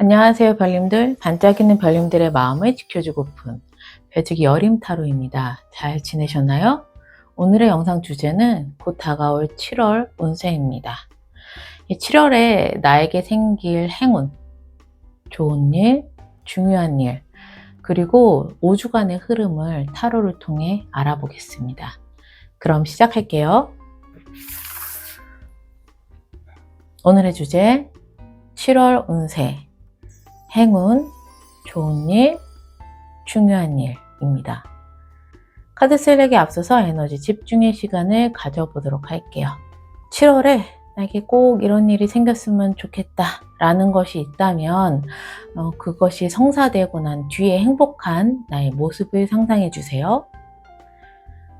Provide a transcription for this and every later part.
안녕하세요, 별님들. 반짝이는 별님들의 마음을 지켜주고픈 별치기 여림 타로입니다. 잘 지내셨나요? 오늘의 영상 주제는 곧 다가올 7월 운세입니다. 7월에 나에게 생길 행운, 좋은 일, 중요한 일, 그리고 5주간의 흐름을 타로를 통해 알아보겠습니다. 그럼 시작할게요. 오늘의 주제, 7월 운세. 행운, 좋은 일, 중요한 일입니다. 카드 셀렉에 앞서서 에너지 집중의 시간을 가져보도록 할게요. 7월에 나에게 꼭 이런 일이 생겼으면 좋겠다 라는 것이 있다면 그것이 성사되고 난 뒤에 행복한 나의 모습을 상상해 주세요.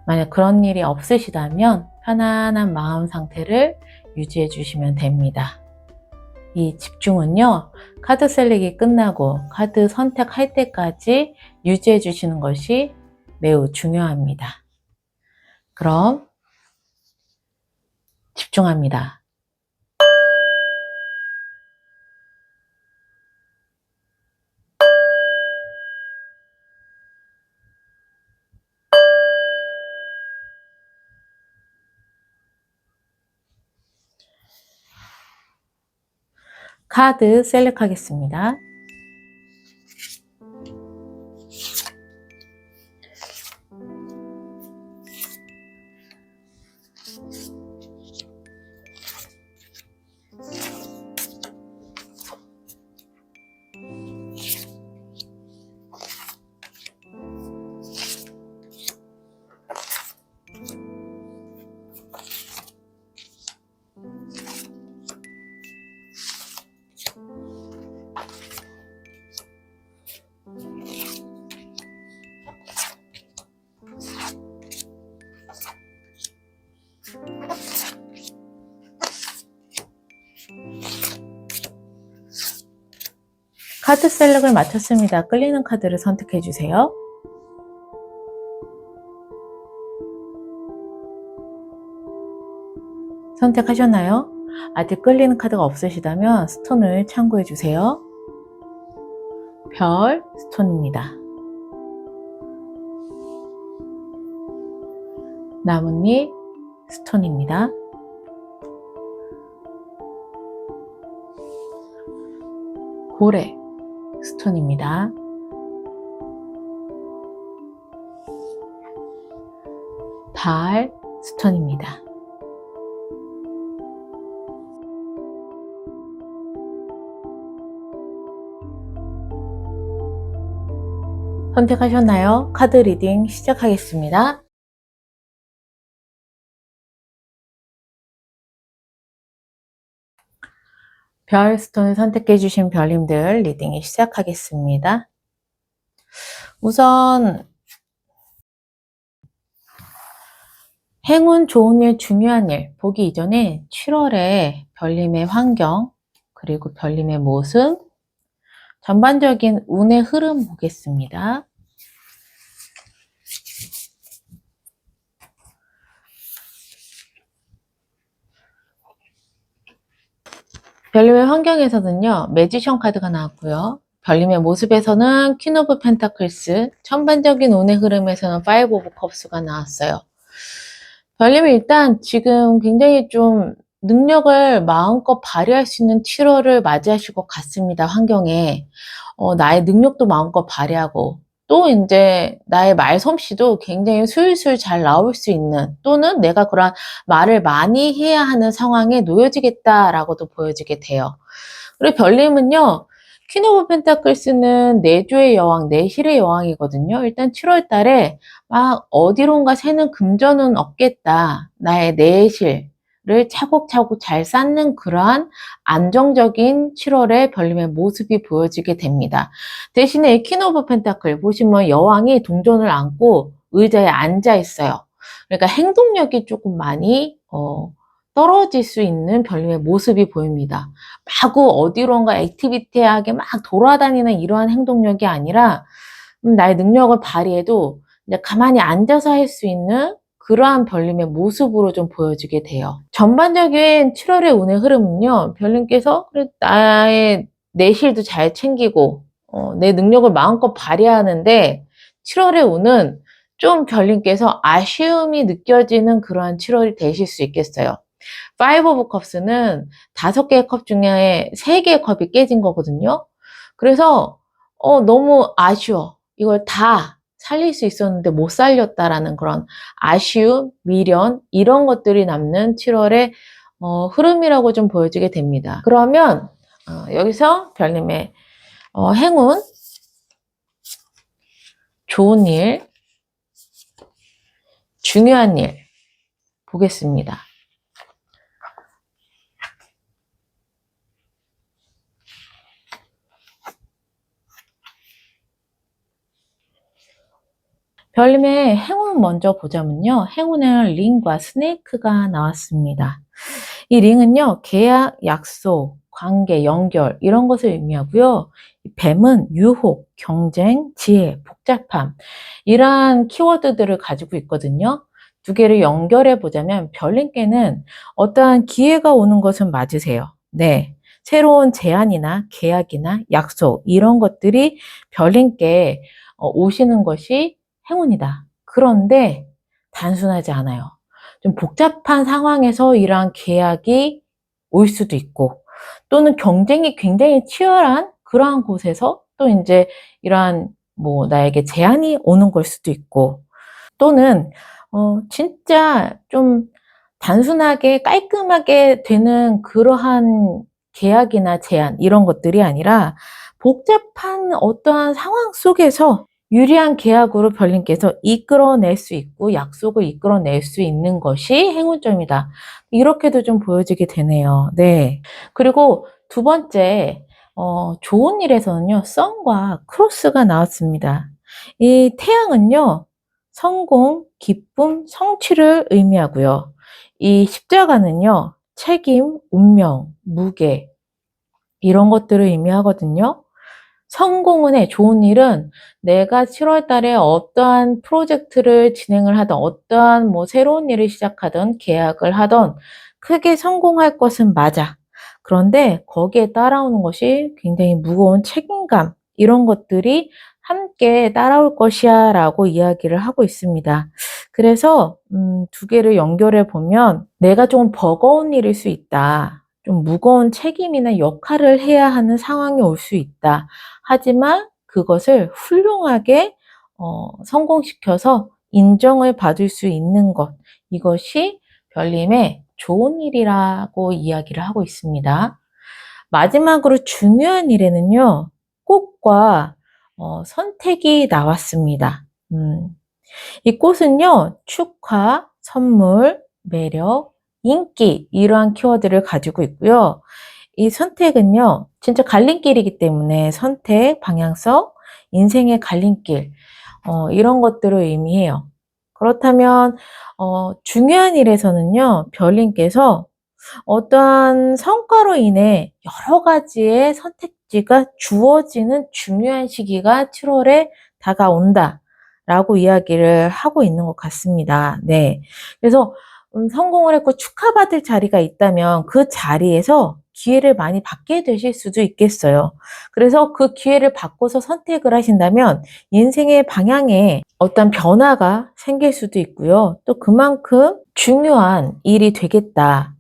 만약 그런 일이 없으시다면 편안한 마음 상태를 유지해 주시면 됩니다. 이 집중은요, 카드 셀렉이 끝나고 카드 선택할 때까지 유지해 주시는 것이 매우 중요합니다. 그럼 집중합니다. 카드 셀렉하겠습니다. 카드 셀렉을 마쳤습니다. 끌리는 카드를 선택해 주세요. 선택하셨나요? 아직 끌리는 카드가 없으시다면 스톤을 참고해 주세요. 별 스톤입니다. 나뭇잎 스톤입니다. 고래 스톤입니다. 달 스톤입니다. 선택하셨나요? 카드 리딩 시작하겠습니다. 별 스톤을 선택해 주신 별님들 리딩이 시작하겠습니다. 우선 행운, 좋은 일, 중요한 일 보기 이전에 7월에 별님의 환경 그리고 별님의 모습 전반적인 운의 흐름 보겠습니다. 별님의 환경에서는요, 매지션 카드가 나왔고요. 별님의 모습에서는 퀸 오브 펜타클스, 전반적인 운의 흐름에서는 파이브 오브 컵스가 나왔어요. 별님이 일단 지금 굉장히 좀 능력을 마음껏 발휘할 수 있는 7월을 맞이하실 것 같습니다. 환경에 나의 능력도 마음껏 발휘하고 또 이제 나의 말솜씨도 굉장히 술술 잘 나올 수 있는 또는 내가 그런 말을 많이 해야 하는 상황에 놓여지겠다라고도 보여지게 돼요. 그리고 별님은요, 퀸 오브 펜타클스는 내조의 여왕, 내실의 여왕이거든요. 일단 7월 달에 막 어디론가 새는 금전은 없겠다. 나의 내실을 차곡차곡 잘 쌓는 그러한 안정적인 7월의 별님의 모습이 보여지게 됩니다. 대신에 이 퀸 오브 펜타클 보시면 여왕이 동전을 안고 의자에 앉아 있어요. 그러니까 행동력이 조금 많이 떨어질 수 있는 별님의 모습이 보입니다. 마구 어디론가 액티비티하게 막 돌아다니는 이러한 행동력이 아니라 나의 능력을 발휘해도 이제 가만히 앉아서 할 수 있는 그러한 별님의 모습으로 좀 보여지게 돼요. 전반적인 7월의 운의 흐름은요, 별님께서 나의 내실도 잘 챙기고 내 능력을 마음껏 발휘하는데 7월의 운은 좀 별님께서 아쉬움이 느껴지는 그러한 7월이 되실 수 있겠어요. 5 오브 컵스는 5개의 컵 중에 3개의 컵이 깨진 거거든요. 그래서 너무 아쉬워. 이걸 다 살릴 수 있었는데 못 살렸다라는 그런 아쉬움, 미련 이런 것들이 남는 7월의 흐름이라고 좀 보여지게 됩니다. 그러면 여기서 별님의 행운, 좋은 일, 중요한 일 보겠습니다. 별님의 행운 먼저 보자면요. 행운에는 링과 스네이크가 나왔습니다. 이 링은요, 계약, 약속, 관계, 연결 이런 것을 의미하고요. 뱀은 유혹, 경쟁, 지혜, 복잡함 이러한 키워드들을 가지고 있거든요. 두 개를 연결해 보자면 별님께는 어떠한 기회가 오는 것은 맞으세요. 네. 새로운 제안이나 계약이나 약속 이런 것들이 별님께 오시는 것이 행운이다. 그런데 단순하지 않아요. 좀 복잡한 상황에서 이러한 계약이 올 수도 있고 또는 경쟁이 굉장히 치열한 그러한 곳에서 또 이제 이러한 뭐 나에게 제안이 오는 걸 수도 있고 또는 진짜 좀 단순하게 깔끔하게 되는 그러한 계약이나 제안 이런 것들이 아니라 복잡한 어떠한 상황 속에서 유리한 계약으로 별님께서 이끌어낼 수 있고 약속을 이끌어낼 수 있는 것이 행운점이다. 이렇게도 좀 보여지게 되네요. 네. 그리고 두 번째, 좋은 일에서는요, 선과 크로스가 나왔습니다. 이 태양은요, 성공, 기쁨, 성취를 의미하고요. 이 십자가는요, 책임, 운명, 무게, 이런 것들을 의미하거든요. 성공은 좋은 일은 내가 7월 달에 어떠한 프로젝트를 진행을 하든 어떠한 뭐 새로운 일을 시작하든 계약을 하든 크게 성공할 것은 맞아. 그런데 거기에 따라오는 것이 굉장히 무거운 책임감 이런 것들이 함께 따라올 것이야 라고 이야기를 하고 있습니다. 그래서 두 개를 연결해 보면 내가 좀 버거운 일일 수 있다. 좀 무거운 책임이나 역할을 해야 하는 상황이 올 수 있다. 하지만 그것을 훌륭하게 성공시켜서 인정을 받을 수 있는 것, 이것이 별님의 좋은 일이라고 이야기를 하고 있습니다. 마지막으로 중요한 일에는요, 꽃과 선택이 나왔습니다. 이 꽃은요, 축하, 선물, 매력, 인기 이러한 키워드를 가지고 있고요. 이 선택은요, 진짜 갈림길이기 때문에 선택, 방향성, 인생의 갈림길 이런 것들을 의미해요. 그렇다면 중요한 일에서는요, 별님께서 어떠한 성과로 인해 여러 가지의 선택지가 주어지는 중요한 시기가 7월에 다가온다. 라고 이야기를 하고 있는 것 같습니다. 네. 그래서 성공을 했고 축하받을 자리가 있다면 그 자리에서 기회를 많이 받게 되실 수도 있겠어요. 그래서 그 기회를 받고서 선택을 하신다면 인생의 방향에 어떤 변화가 생길 수도 있고요. 또 그만큼 중요한 일이 되겠다.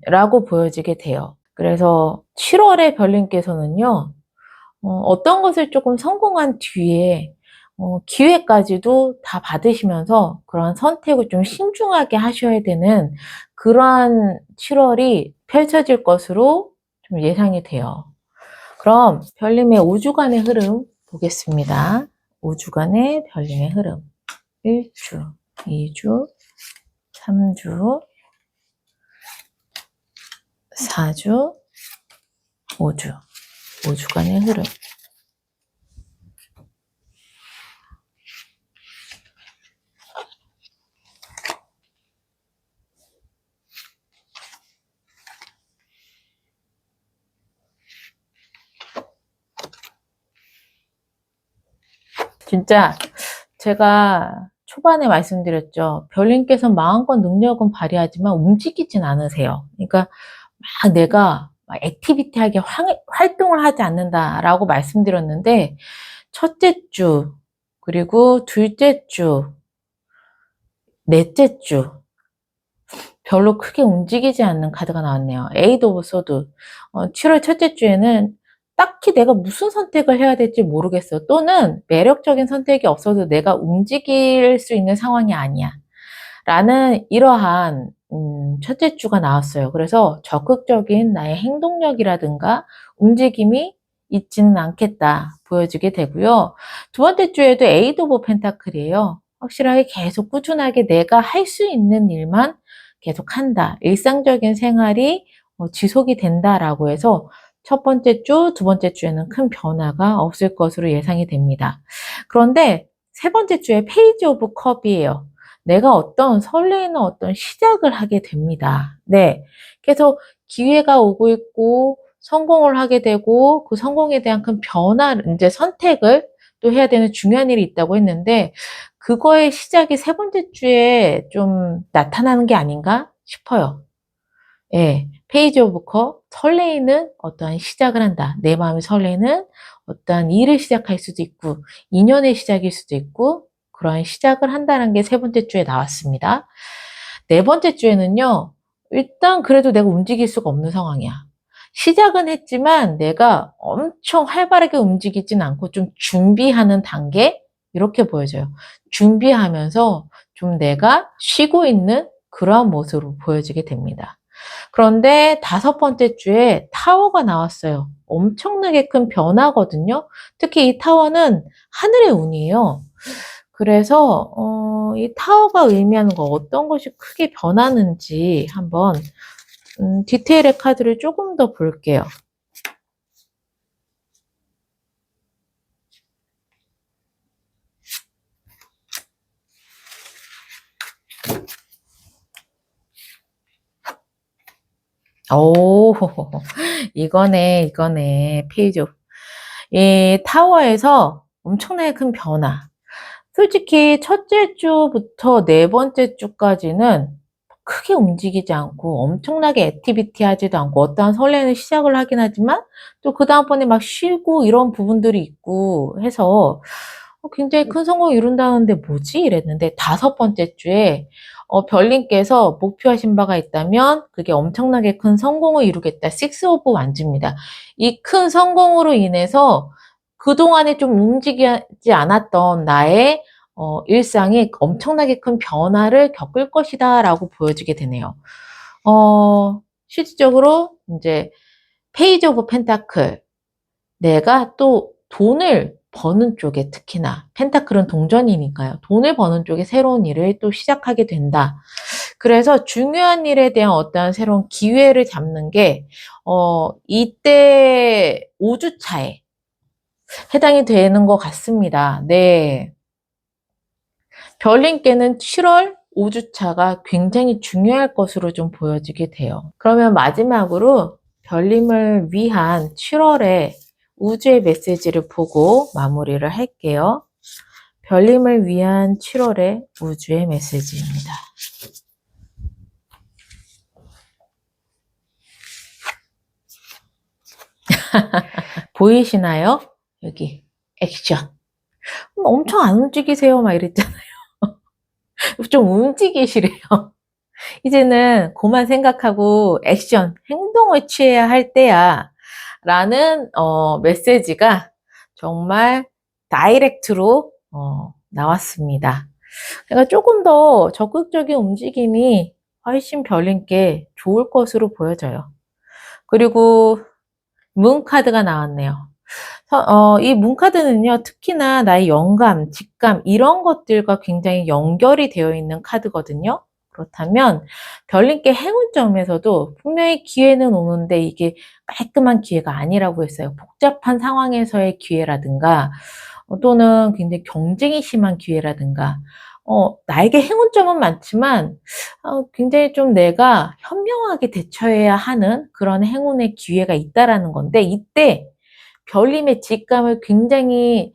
라고 보여지게 돼요. 그래서 7월에 별님께서는요, 어떤 것을 조금 성공한 뒤에 기회까지도 다 받으시면서 그런 선택을 좀 신중하게 하셔야 되는 그러한 7월이 펼쳐질 것으로 좀 예상이 돼요. 그럼 별님의 5주간의 흐름 보겠습니다. 5주간의 별님의 흐름. 1주, 2주, 3주, 4주, 5주. 5주간의 흐름. 진짜 제가 초반에 말씀드렸죠. 별님께서 마음껏 능력은 발휘하지만 움직이진 않으세요. 그러니까 막 내가 액티비티하게 활동을 하지 않는다라고 말씀드렸는데, 첫째 주, 그리고 둘째 주, 넷째 주, 별로 크게 움직이지 않는 카드가 나왔네요. 에이드 오브 소드. 7월 첫째 주에는 딱히 내가 무슨 선택을 해야 될지 모르겠어. 또는 매력적인 선택이 없어도 내가 움직일 수 있는 상황이 아니야. 라는 이러한 첫째 주가 나왔어요. 그래서 적극적인 나의 행동력이라든가 움직임이 있지는 않겠다 보여지게 되고요. 두 번째 주에도 에이드 오브 펜타클이에요. 확실하게 계속 꾸준하게 내가 할 수 있는 일만 계속 한다. 일상적인 생활이 지속이 된다라고 해서 첫 번째 주, 두 번째 주에는 큰 변화가 없을 것으로 예상이 됩니다. 그런데 세 번째 주에 페이지 오브 컵이에요. 내가 어떤 설레이는 어떤 시작을 하게 됩니다. 네. 계속 기회가 오고 있고 성공을 하게 되고 그 성공에 대한 큰 변화를 이제 선택을 또 해야 되는 중요한 일이 있다고 했는데 그거의 시작이 세 번째 주에 좀 나타나는 게 아닌가 싶어요. 예. 페이지 오브 컵, 설레이는 어떠한 시작을 한다. 내 마음이 설레는 어떠한 일을 시작할 수도 있고 인연의 시작일 수도 있고 그러한 시작을 한다는 게 세 번째 주에 나왔습니다. 네 번째 주에는요. 일단 그래도 내가 움직일 수가 없는 상황이야. 시작은 했지만 내가 엄청 활발하게 움직이진 않고 좀 준비하는 단계 이렇게 보여져요. 준비하면서 좀 내가 쉬고 있는 그러한 모습으로 보여지게 됩니다. 그런데 다섯 번째 주에 타워가 나왔어요. 엄청나게 큰 변화거든요. 특히 이 타워는 하늘의 운이에요. 그래서 이 타워가 의미하는 거 어떤 것이 크게 변하는지 한번 디테일의 카드를 조금 더 볼게요. 오, 이거네. 페이지 오브. 이 타워에서 엄청나게 큰 변화. 솔직히 첫째 주부터 네 번째 주까지는 크게 움직이지 않고 엄청나게 액티비티 하지도 않고 어떠한 설레는 시작을 하긴 하지만 또 그 다음번에 막 쉬고 이런 부분들이 있고 해서 굉장히 큰 성공을 이룬다는데 뭐지? 이랬는데 다섯 번째 주에 별님께서 목표하신 바가 있다면 그게 엄청나게 큰 성공을 이루겠다. 식스 오브 완즈입니다. 이 큰 성공으로 인해서 그동안에 좀 움직이지 않았던 나의 일상이 엄청나게 큰 변화를 겪을 것이다 라고 보여지게 되네요. 실질적으로 이제 페이지 오브 펜타클 내가 또 돈을 버는 쪽에 특히나 펜타클은 동전이니까요. 돈을 버는 쪽에 새로운 일을 또 시작하게 된다. 그래서 중요한 일에 대한 어떠한 새로운 기회를 잡는 게 이때 5주차에 해당이 되는 것 같습니다. 네. 별님께는 7월 5주차가 굉장히 중요할 것으로 좀 보여지게 돼요. 그러면 마지막으로 별님을 위한 7월의 우주의 메시지를 보고 마무리를 할게요. 별님을 위한 7월의 우주의 메시지입니다. 보이시나요? 여기 액션. 엄청 안 움직이세요 막 이랬잖아요. 좀 움직이시래요. 이제는 그만 생각하고 액션, 행동을 취해야 할 때야 라는 메시지가 정말 다이렉트로 나왔습니다. 그러니까 조금 더 적극적인 움직임이 훨씬 별님께 좋을 것으로 보여져요. 그리고 문카드가 나왔네요. 이 문카드는요, 특히나 나의 영감, 직감, 이런 것들과 굉장히 연결이 되어 있는 카드거든요. 그렇다면, 별님께 행운점에서도 분명히 기회는 오는데 이게 깔끔한 기회가 아니라고 했어요. 복잡한 상황에서의 기회라든가, 또는 굉장히 경쟁이 심한 기회라든가, 나에게 행운점은 많지만, 굉장히 좀 내가 현명하게 대처해야 하는 그런 행운의 기회가 있다라는 건데, 이때 별님의 직감을 굉장히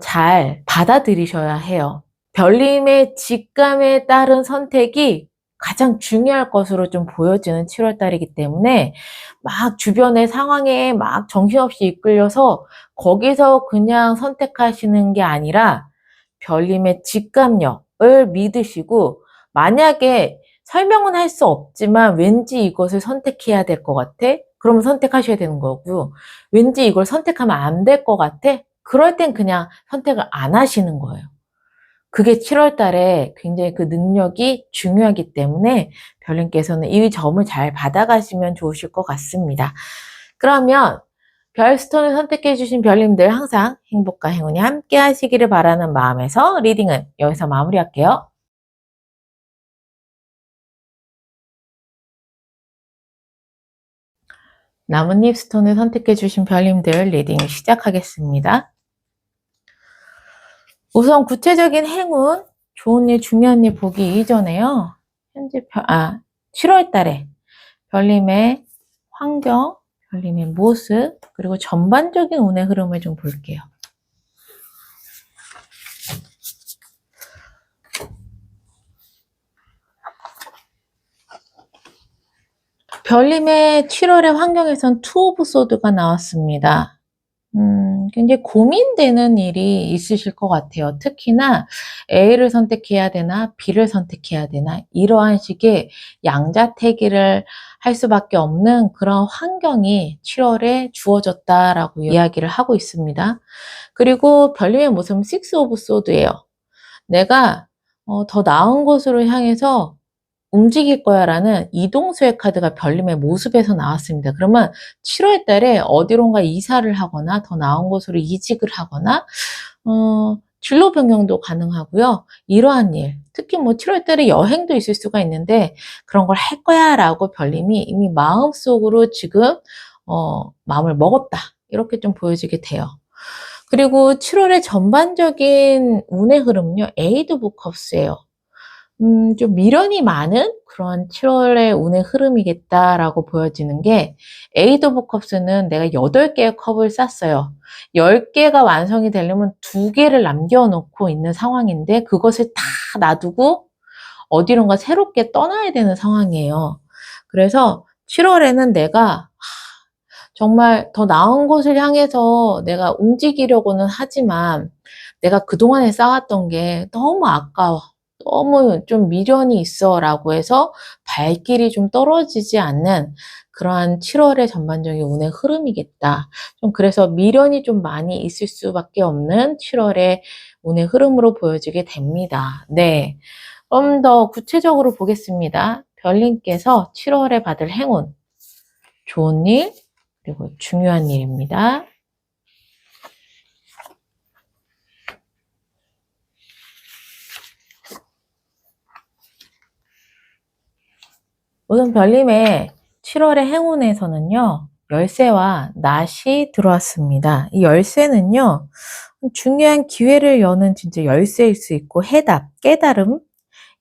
잘 받아들이셔야 해요. 별님의 직감에 따른 선택이 가장 중요할 것으로 좀 보여지는 7월달이기 때문에 막 주변의 상황에 막 정신없이 이끌려서 거기서 그냥 선택하시는 게 아니라 별님의 직감력을 믿으시고, 만약에 설명은 할 수 없지만 왠지 이것을 선택해야 될 것 같아? 그러면 선택하셔야 되는 거고, 왠지 이걸 선택하면 안 될 것 같아? 그럴 땐 그냥 선택을 안 하시는 거예요. 그게 7월 달에 굉장히 그 능력이 중요하기 때문에 별님께서는 이 점을 잘 받아가시면 좋으실 것 같습니다. 그러면 별스톤을 선택해 주신 별님들 항상 행복과 행운이 함께 하시기를 바라는 마음에서 리딩은 여기서 마무리할게요. 나뭇잎 스톤을 선택해 주신 별님들 리딩 시작하겠습니다. 우선 구체적인 행운, 좋은 일, 중요한 일 보기 이전에요. 현재 7월 달에 별님의 환경, 별님의 모습, 그리고 전반적인 운의 흐름을 좀 볼게요. 별님의 7월의 환경에선 투 오브 소드가 나왔습니다. 굉장히 고민되는 일이 있으실 것 같아요. 특히나 A를 선택해야 되나 B를 선택해야 되나 이러한 식의 양자택일을 할 수밖에 없는 그런 환경이 7월에 주어졌다라고 이야기를 하고 있습니다. 그리고 별님의 모습은 6 오브 소드예요. 내가 더 나은 곳으로 향해서 움직일 거야 라는 이동수의 카드가 별님의 모습에서 나왔습니다. 그러면 7월 달에 어디론가 이사를 하거나 더 나은 곳으로 이직을 하거나 진로 변경도 가능하고요. 이러한 일, 특히 뭐 7월 달에 여행도 있을 수가 있는데 그런 걸 할 거야 라고 별님이 이미 마음속으로 지금 마음을 먹었다. 이렇게 좀 보여지게 돼요. 그리고 7월의 전반적인 운의 흐름은요. 에이드 오브 컵스예요. 좀 미련이 많은 그런 7월의 운의 흐름이겠다라고 보여지는 게, 에이드 오브 컵스는 내가 8개의 컵을 쌌어요. 10개가 완성이 되려면 2개를 남겨놓고 있는 상황인데 그것을 다 놔두고 어디론가 새롭게 떠나야 되는 상황이에요. 그래서 7월에는 내가 정말 더 나은 곳을 향해서 내가 움직이려고는 하지만 내가 그동안에 쌓았던 게 너무 아까워. 너무 좀 미련이 있어 라고 해서 발길이 좀 떨어지지 않는 그러한 7월의 전반적인 운의 흐름이겠다. 좀 그래서 미련이 좀 많이 있을 수밖에 없는 7월의 운의 흐름으로 보여지게 됩니다. 네. 좀 더 구체적으로 보겠습니다. 별님께서 7월에 받을 행운, 좋은 일, 그리고 중요한 일입니다. 우선 별님의 7월의 행운에서는요. 열쇠와 낫이 들어왔습니다. 이 열쇠는요. 중요한 기회를 여는 진짜 열쇠일 수 있고 해답, 깨달음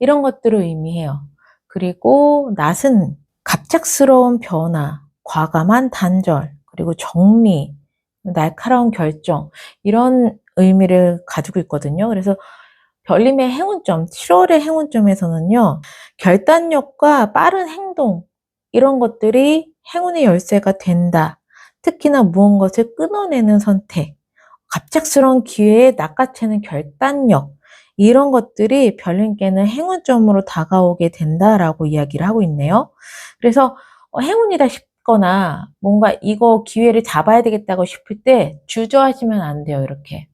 이런 것들을 의미해요. 그리고 낫은 갑작스러운 변화, 과감한 단절, 그리고 정리, 날카로운 결정 이런 의미를 가지고 있거든요. 그래서 별님의 행운점, 7월의 행운점에서는요. 결단력과 빠른 행동 이런 것들이 행운의 열쇠가 된다. 특히나 무언가를 끊어내는 선택, 갑작스러운 기회에 낚아채는 결단력 이런 것들이 별님께는 행운점으로 다가오게 된다라고 이야기를 하고 있네요. 그래서 행운이다 싶거나 뭔가 이거 기회를 잡아야 되겠다고 싶을 때 주저하시면 안 돼요. 이렇게.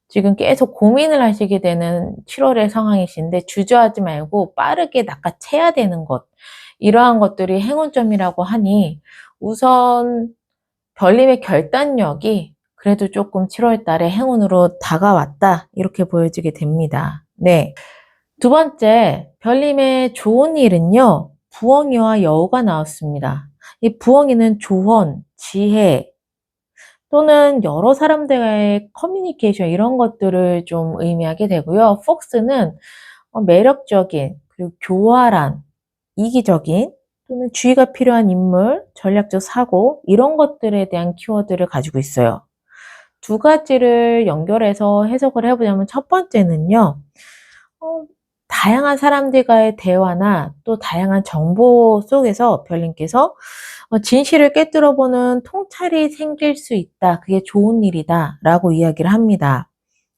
지금 계속 고민을 하시게 되는 7월의 상황이신데 주저하지 말고 빠르게 낚아채야 되는 것. 이러한 것들이 행운점이라고 하니 우선 별님의 결단력이 그래도 조금 7월 달에 행운으로 다가왔다. 이렇게 보여지게 됩니다. 네. 두 번째, 별님의 좋은 일은요. 부엉이와 여우가 나왔습니다. 이 부엉이는 조언, 지혜, 또는 여러 사람들과의 커뮤니케이션 이런 것들을 좀 의미하게 되고요. 폭스는 매력적인, 그리고 교활한, 이기적인, 또는 주의가 필요한 인물, 전략적 사고 이런 것들에 대한 키워드를 가지고 있어요. 두 가지를 연결해서 해석을 해보자면 첫 번째는요. 다양한 사람들과의 대화나 또 다양한 정보 속에서 별님께서 진실을 꿰뚫어보는 통찰이 생길 수 있다. 그게 좋은 일이다. 라고 이야기를 합니다.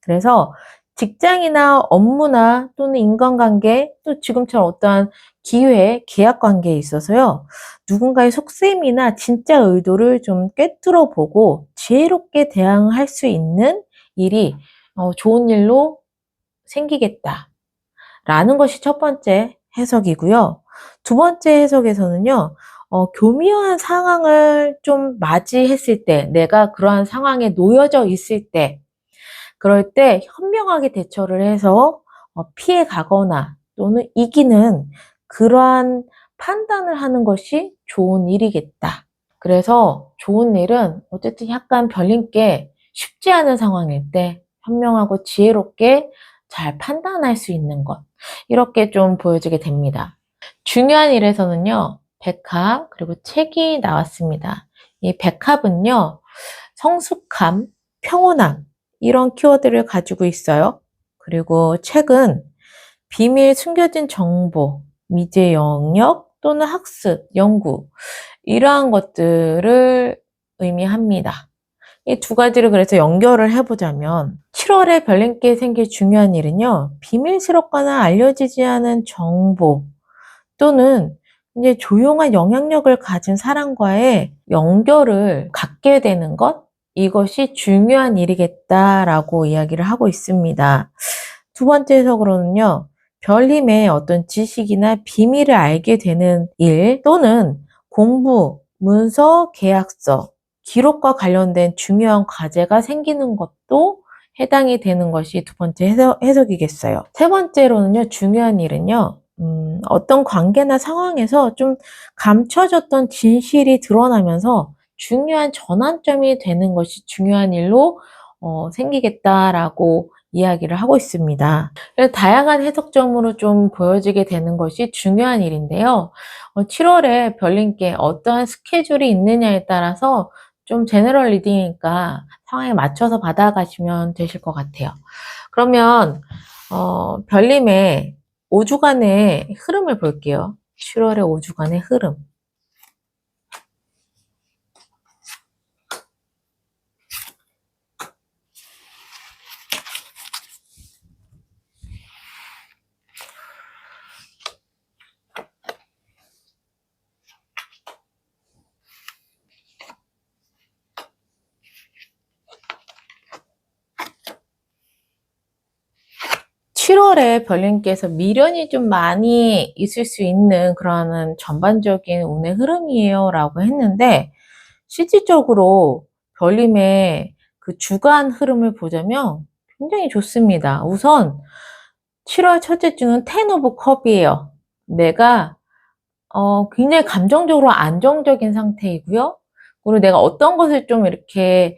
그래서 직장이나 업무나 또는 인간관계 또 지금처럼 어떠한 기회, 계약 관계에 있어서요. 누군가의 속셈이나 진짜 의도를 좀 꿰뚫어 보고 지혜롭게 대응할 수 있는 일이 좋은 일로 생기겠다. 라는 것이 첫 번째 해석이고요. 두 번째 해석에서는요. 교묘한 상황을 좀 맞이했을 때, 내가 그러한 상황에 놓여져 있을 때, 그럴 때 현명하게 대처를 해서 피해 가거나 또는 이기는 그러한 판단을 하는 것이 좋은 일이겠다. 그래서 좋은 일은 어쨌든 약간 별님께 쉽지 않은 상황일 때 현명하고 지혜롭게 잘 판단할 수 있는 것. 이렇게 좀 보여지게 됩니다. 중요한 일에서는요. 백합 그리고 책이 나왔습니다. 이 백합은요. 성숙함, 평온함 이런 키워드를 가지고 있어요. 그리고 책은 비밀, 숨겨진 정보, 미지의 영역 또는 학습, 연구 이러한 것들을 의미합니다. 이 두 가지를 그래서 연결을 해보자면 7월에 별님께 생길 중요한 일은요. 비밀스럽거나 알려지지 않은 정보 또는 이제 조용한 영향력을 가진 사람과의 연결을 갖게 되는 것 이것이 중요한 일이겠다라고 이야기를 하고 있습니다. 두 번째 해석으로는요. 별님의 어떤 지식이나 비밀을 알게 되는 일 또는 공부, 문서, 계약서, 기록과 관련된 중요한 과제가 생기는 것도 해당이 되는 것이 두 번째 해석이겠어요. 세 번째로는요. 중요한 일은요. 어떤 관계나 상황에서 좀 감춰졌던 진실이 드러나면서 중요한 전환점이 되는 것이 중요한 일로 생기겠다라고 이야기를 하고 있습니다. 그래서 다양한 해석점으로 좀 보여지게 되는 것이 중요한 일인데요. 7월에 별님께 어떠한 스케줄이 있느냐에 따라서 좀 제너럴 리딩이니까 상황에 맞춰서 받아가시면 되실 것 같아요. 그러면 별님의 5주간의 흐름을 볼게요. 7월의 5주간의 흐름. 7월에 별님께서 미련이 좀 많이 있을 수 있는 그런 전반적인 운의 흐름이에요 라고 했는데 실질적으로 별님의 그 주간 흐름을 보자면 굉장히 좋습니다. 우선 7월 첫째 주는 텐 오브 컵이에요. 내가 굉장히 감정적으로 안정적인 상태이고요. 그리고 내가 어떤 것을 좀 이렇게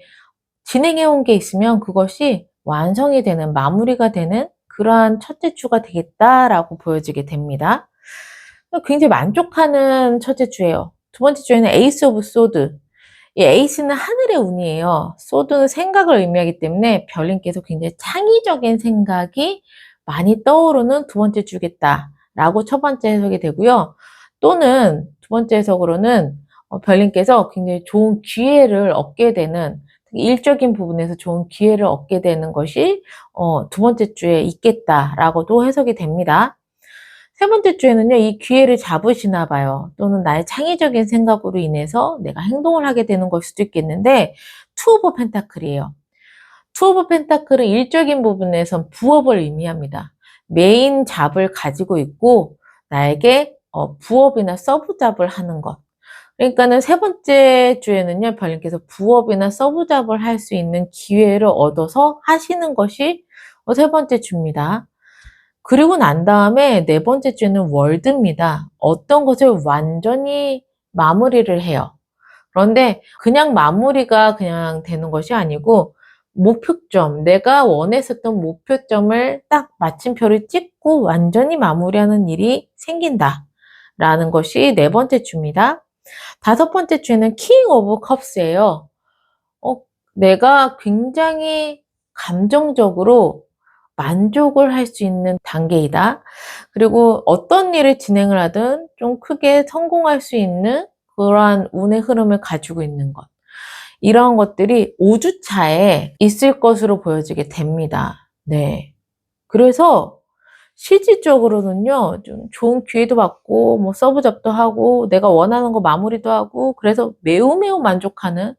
진행해 온 게 있으면 그것이 완성이 되는, 마무리가 되는 그러한 첫째 주가 되겠다라고 보여지게 됩니다. 굉장히 만족하는 첫째 주예요. 두 번째 주에는 에이스 오브 소드. 이 에이스는 하늘의 운이에요. 소드는 생각을 의미하기 때문에 별님께서 굉장히 창의적인 생각이 많이 떠오르는 두 번째 주겠다라고 첫 번째 해석이 되고요. 또는 두 번째 해석으로는 별님께서 굉장히 좋은 기회를 얻게 되는 일적인 부분에서 좋은 기회를 얻게 되는 것이 두 번째 주에 있겠다라고도 해석이 됩니다. 세 번째 주에는요, 이 기회를 잡으시나 봐요. 또는 나의 창의적인 생각으로 인해서 내가 행동을 하게 되는 걸 수도 있겠는데, 투 오브 펜타클이에요. 투 오브 펜타클은 일적인 부분에선 부업을 의미합니다. 메인 잡을 가지고 있고, 나에게 부업이나 서브 잡을 하는 것. 그러니까는 세 번째 주에는요, 별님께서 부업이나 서브 잡을 할 수 있는 기회를 얻어서 하시는 것이 세 번째 주입니다. 그리고 난 다음에 네 번째 주는 월드입니다. 어떤 것을 완전히 마무리를 해요. 그런데 그냥 마무리가 그냥 되는 것이 아니고 목표점, 내가 원했었던 목표점을 딱 마침표를 찍고 완전히 마무리하는 일이 생긴다. 라는 것이 네 번째 주입니다. 다섯 번째 주에는 킹 오브 컵스예요. 내가 굉장히 감정적으로 만족을 할 수 있는 단계이다. 그리고 어떤 일을 진행을 하든 좀 크게 성공할 수 있는 그러한 운의 흐름을 가지고 있는 것. 이런 것들이 5주차에 있을 것으로 보여지게 됩니다. 네. 그래서 실질적으로는요, 좀 좋은 기회도 받고, 뭐, 서브 잡도 하고, 내가 원하는 거 마무리도 하고, 그래서 매우 매우 만족하는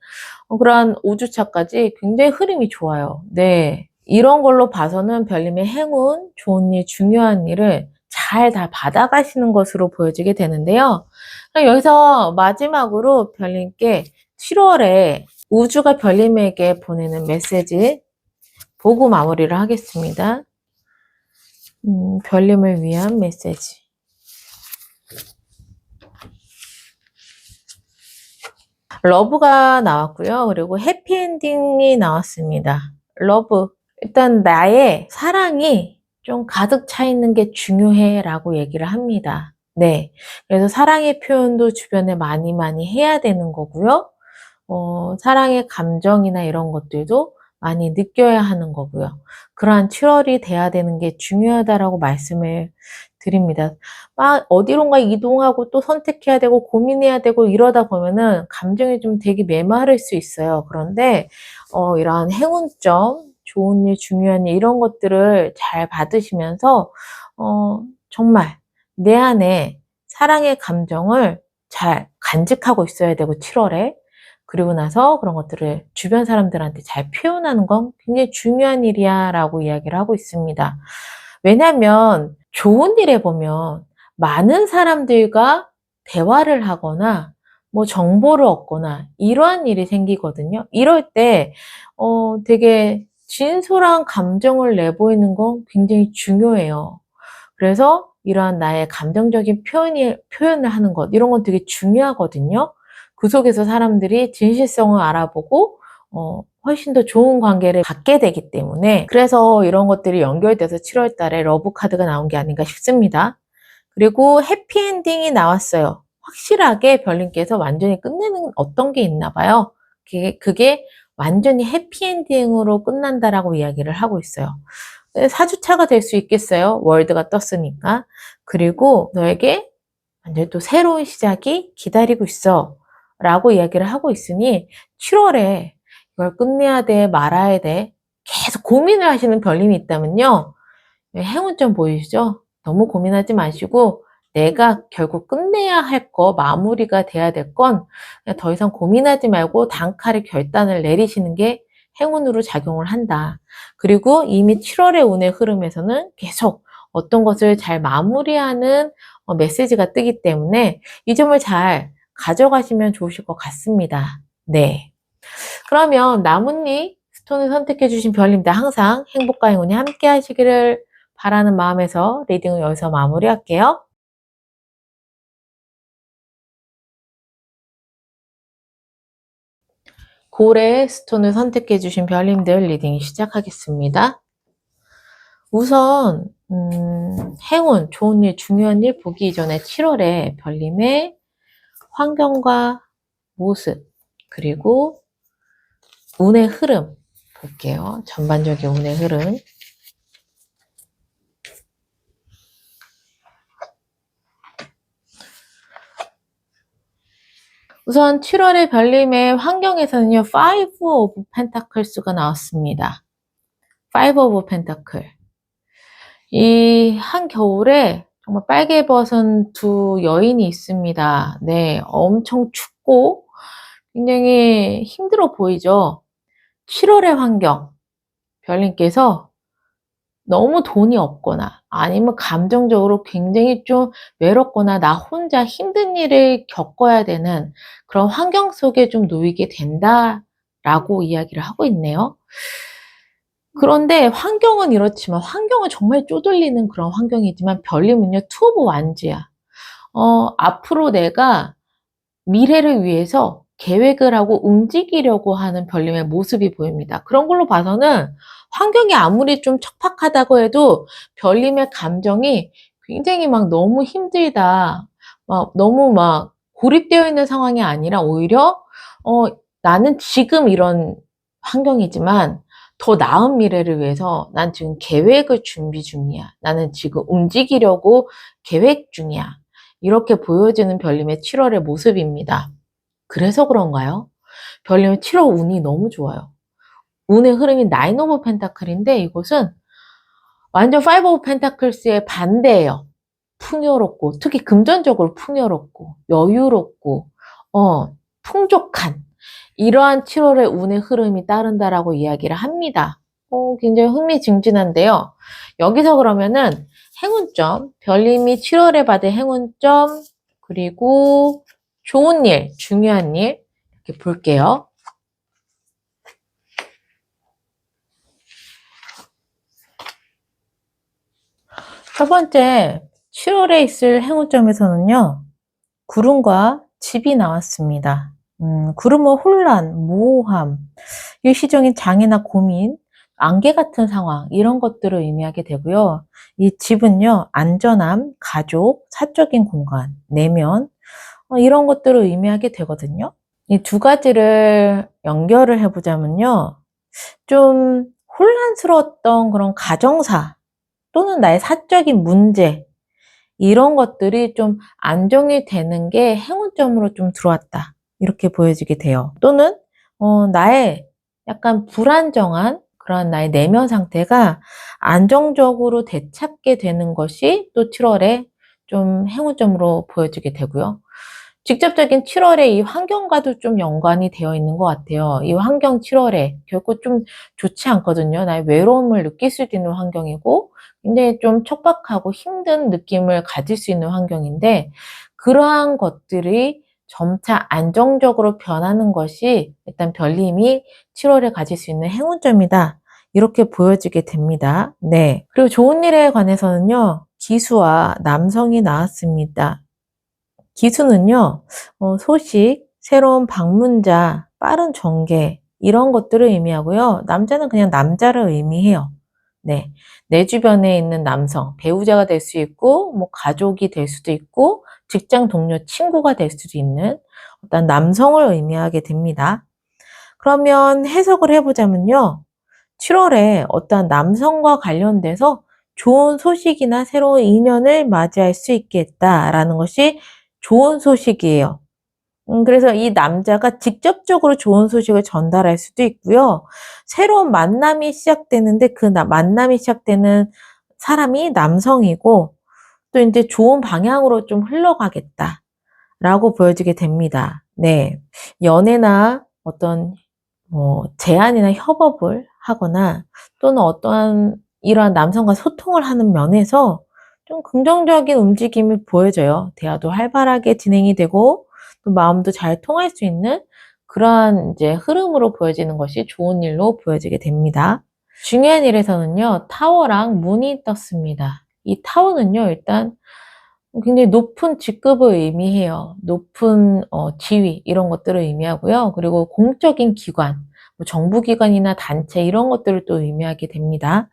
그러한 5주차까지 굉장히 흐름이 좋아요. 네. 이런 걸로 봐서는 별님의 행운, 좋은 일, 중요한 일을 잘 다 받아가시는 것으로 보여지게 되는데요. 그럼 여기서 마지막으로 별님께 7월에 우주가 별님에게 보내는 메시지 보고 마무리를 하겠습니다. 별님을 위한 메시지. 러브가 나왔고요. 그리고 해피엔딩이 나왔습니다. 러브. 일단 나의 사랑이 좀 가득 차 있는 게 중요해 라고 얘기를 합니다. 네. 그래서 사랑의 표현도 주변에 많이 많이 해야 되는 거고요. 사랑의 감정이나 이런 것들도 많이 느껴야 하는 거고요. 그러한 7월이 돼야 되는 게 중요하다라고 말씀을 드립니다. 막 어디론가 이동하고 또 선택해야 되고 고민해야 되고 이러다 보면은 감정이 좀 되게 메마를 수 있어요. 그런데 이러한 행운점, 좋은 일, 중요한 일 이런 것들을 잘 받으시면서 정말 내 안에 사랑의 감정을 잘 간직하고 있어야 되고 7월에 그리고 나서 그런 것들을 주변 사람들한테 잘 표현하는 건 굉장히 중요한 일이야 라고 이야기를 하고 있습니다. 왜냐하면 좋은 일에 보면 많은 사람들과 대화를 하거나 뭐 정보를 얻거나 이러한 일이 생기거든요. 이럴 때 되게 진솔한 감정을 내보이는 건 굉장히 중요해요. 그래서 이러한 나의 감정적인 표현을 하는 것 이런 건 되게 중요하거든요. 그 속에서 사람들이 진실성을 알아보고 훨씬 더 좋은 관계를 갖게 되기 때문에 그래서 이런 것들이 연결돼서 7월 달에 러브 카드가 나온 게 아닌가 싶습니다. 그리고 해피엔딩이 나왔어요. 확실하게 별님께서 완전히 끝내는 어떤 게 있나 봐요. 그게 완전히 해피엔딩으로 끝난다라고 이야기를 하고 있어요. 4주차가 될 수 있겠어요. 월드가 떴으니까. 그리고 너에게 완전히 또 새로운 시작이 기다리고 있어. 라고 이야기를 하고 있으니 7월에 이걸 끝내야 돼, 말아야 돼. 계속 고민을 하시는 별님이 있다면요. 행운점 보이시죠? 너무 고민하지 마시고 내가 결국 끝내야 할 거, 마무리가 돼야 될 건 더 이상 고민하지 말고 단칼에 결단을 내리시는 게 행운으로 작용을 한다. 그리고 이미 7월의 운의 흐름에서는 계속 어떤 것을 잘 마무리하는 메시지가 뜨기 때문에 이 점을 잘 가져가시면 좋으실 것 같습니다. 네. 그러면 나뭇잎 스톤을 선택해 주신 별님들 항상 행복과 행운이 함께 하시기를 바라는 마음에서 리딩을 여기서 마무리할게요. 고래 스톤을 선택해 주신 별님들 리딩 시작하겠습니다. 우선 행운, 좋은 일, 중요한 일 보기 이전에 7월에 별님의 환경과 모습 그리고 운의 흐름 볼게요. 전반적인 운의 흐름. 우선 7월에 별님의 환경에서는요. 5 오브 펜타클스가 나왔습니다. 5 오브 펜타클. 이 한겨울에 정말 빨개 벗은 두 여인이 있습니다. 네, 엄청 춥고 굉장히 힘들어 보이죠? 7월의 환경. 별님께서 너무 돈이 없거나 아니면 감정적으로 굉장히 좀 외롭거나 나 혼자 힘든 일을 겪어야 되는 그런 환경 속에 좀 놓이게 된다라고 이야기를 하고 있네요. 그런데 환경은 이렇지만 환경은 정말 쪼들리는 그런 환경이지만 별님은요, 투 오브 완즈야. 앞으로 내가 미래를 위해서 계획을 하고 움직이려고 하는 별님의 모습이 보입니다. 그런 걸로 봐서는 환경이 아무리 좀 척박하다고 해도 별님의 감정이 굉장히 막 너무 힘들다, 막 너무 막 고립되어 있는 상황이 아니라 오히려 나는 지금 이런 환경이지만 더 나은 미래를 위해서 난 지금 계획을 준비 중이야. 나는 지금 움직이려고 계획 중이야. 이렇게 보여지는 별님의 7월의 모습입니다. 그래서 그런가요? 별님의 7월 운이 너무 좋아요. 운의 흐름이 나인 오브 펜타클인데 이것은 완전 파이브 오브 펜타클스의 반대예요. 풍요롭고 특히 금전적으로 풍요롭고 여유롭고 풍족한 이러한 7월의 운의 흐름이 따른다라고 이야기를 합니다. 굉장히 흥미진진한데요. 여기서 그러면은 행운점, 별님이 7월에 받은 행운점, 그리고 좋은 일, 중요한 일 이렇게 볼게요. 첫 번째, 7월에 있을 행운점에서는요, 구름과 집이 나왔습니다. 구름은 혼란, 모호함, 일시적인 장애나 고민, 안개 같은 상황, 이런 것들을 의미하게 되고요. 이 집은요, 안전함, 가족, 사적인 공간, 내면, 이런 것들을 의미하게 되거든요. 이 두 가지를 연결을 해보자면요. 좀 혼란스러웠던 그런 가정사 또는 나의 사적인 문제, 이런 것들이 좀 안정이 되는 게 행운점으로 좀 들어왔다. 이렇게 보여지게 돼요. 또는 나의 약간 불안정한 그런 나의 내면 상태가 안정적으로 되찾게 되는 것이 또 7월에 좀 행운점으로 보여지게 되고요. 직접적인 7월에 이 환경과도 좀 연관이 되어 있는 것 같아요. 이 환경 7월에 결코 좀 좋지 않거든요. 나의 외로움을 느낄 수 있는 환경이고 굉장히 좀 척박하고 힘든 느낌을 가질 수 있는 환경인데 그러한 것들이 점차 안정적으로 변하는 것이 일단 별님이 7월에 가질 수 있는 행운점이다. 이렇게 보여지게 됩니다. 네. 그리고 좋은 일에 관해서는요. 기수와 남성이 나왔습니다. 기수는요, 소식, 새로운 방문자, 빠른 전개, 이런 것들을 의미하고요. 남자는 그냥 남자를 의미해요. 네. 내 주변에 있는 남성, 배우자가 될 수 있고, 뭐, 가족이 될 수도 있고, 직장 동료, 친구가 될 수도 있는 어떤 남성을 의미하게 됩니다. 그러면 해석을 해보자면요. 7월에 어떤 남성과 관련돼서 좋은 소식이나 새로운 인연을 맞이할 수 있겠다라는 것이 좋은 소식이에요. 그래서 이 남자가 직접적으로 좋은 소식을 전달할 수도 있고요. 새로운 만남이 시작되는데 그 만남이 시작되는 사람이 남성이고 또 이제 좋은 방향으로 좀 흘러가겠다라고 보여지게 됩니다. 네. 연애나 어떤 제안이나 협업을 하거나 또는 어떠한 이러한 남성과 소통을 하는 면에서 좀 긍정적인 움직임이 보여져요. 대화도 활발하게 진행이 되고 또 마음도 잘 통할 수 있는 그러한 이제 흐름으로 보여지는 것이 좋은 일로 보여지게 됩니다. 중요한 일에서는요, 타워랑 문이 떴습니다. 이 타워는요, 일단 굉장히 높은 직급을 의미해요. 높은 지위 이런 것들을 의미하고요. 그리고 공적인 기관, 뭐 정부기관이나 단체 이런 것들을 또 의미하게 됩니다.